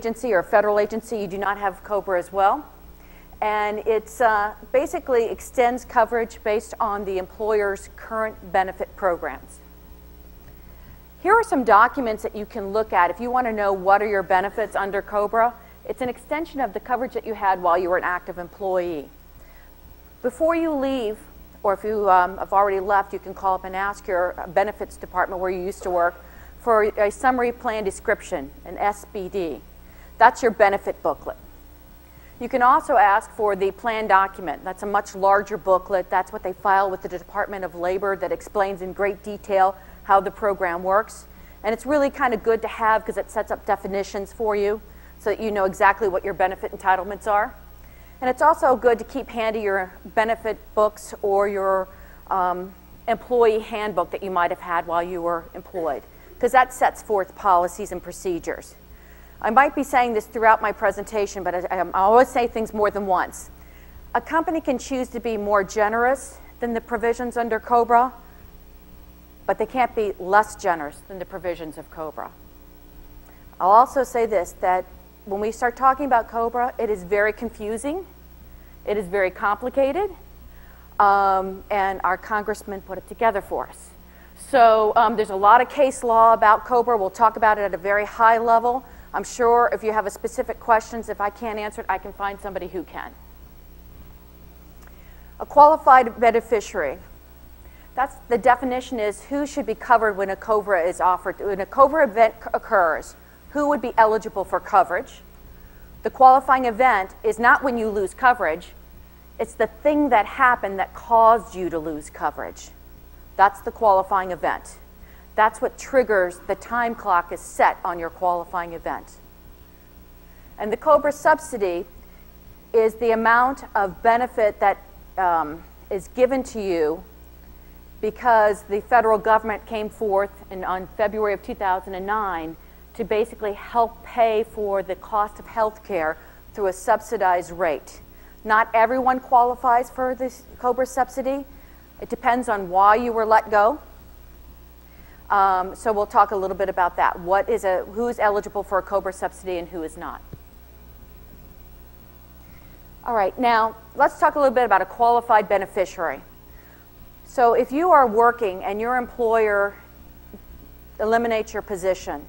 agency or a federal agency, you do not have COBRA as well. And it basically extends coverage based on the employer's current benefit programs. Here are some documents that you can look at if you want to know what are your benefits under COBRA. It's an extension of the coverage that you had while you were an active employee. Before you leave, or if you have already left, you can call up and ask your benefits department where you used to work for a summary plan description, an SBD. That's your benefit booklet. You can also ask for the plan document. That's a much larger booklet. That's what they file with the Department of Labor that explains in great detail how the program works. And it's really kind of good to have because it sets up definitions for you so that you know exactly what your benefit entitlements are. And it's also good to keep handy your benefit books or your employee handbook that you might have had while you were employed, because that sets forth policies and procedures. I might be saying this throughout my presentation, but I always say things more than once. A company can choose to be more generous than the provisions under COBRA, but they can't be less generous than the provisions of COBRA. I'll also say this, that when we start talking about COBRA, it is very confusing, it is very complicated, and our congressman put it together for us. So there's a lot of case law about COBRA. We'll talk about it at a very high level. I'm sure if you have a specific questions, if I can't answer it, I can find somebody who can. A qualified beneficiary. That's the definition is who should be covered when a COBRA is offered. When a COBRA event occurs, who would be eligible for coverage? The qualifying event is not when you lose coverage, it's the thing that happened that caused you to lose coverage. That's the qualifying event. That's what triggers the time clock is set on your qualifying event. And the COBRA subsidy is the amount of benefit that is given to you because the federal government came forth on February of 2009 to basically help pay for the cost of health care through a subsidized rate. Not everyone qualifies for this COBRA subsidy. It depends on why you were let go. So we'll talk a little bit about that. Who is eligible for a COBRA subsidy and who is not? All right, now let's talk a little bit about a qualified beneficiary. So if you are working and your employer eliminates your position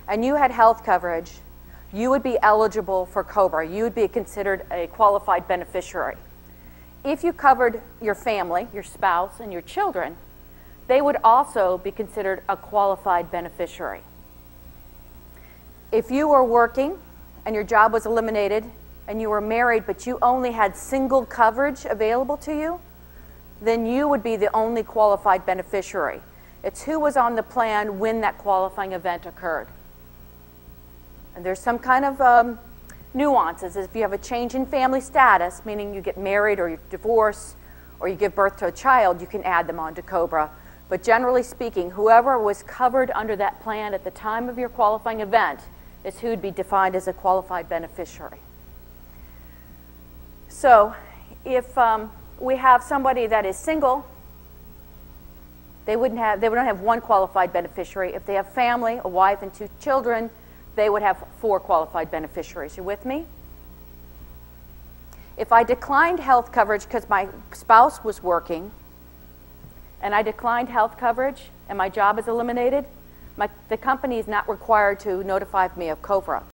and you had health coverage, you would be eligible for COBRA. You would be considered a qualified beneficiary. If you covered your family, your spouse, and your children, they would also be considered a qualified beneficiary. If you were working and your job was eliminated and you were married but you only had single coverage available to you, then you would be the only qualified beneficiary. It's who was on the plan when that qualifying event occurred. And there's some kind of nuances. If you have a change in family status, meaning you get married or you divorce or you give birth to a child, you can add them onto COBRA. But generally speaking, whoever was covered under that plan at the time of your qualifying event is who would be defined as a qualified beneficiary. So if we have somebody that is single, they would not have one qualified beneficiary. If they have family, a wife and 2 children, they would have 4 qualified beneficiaries. You with me? If I declined health coverage because my spouse was working, and I declined health coverage and my job is eliminated, the company is not required to notify me of COBRA.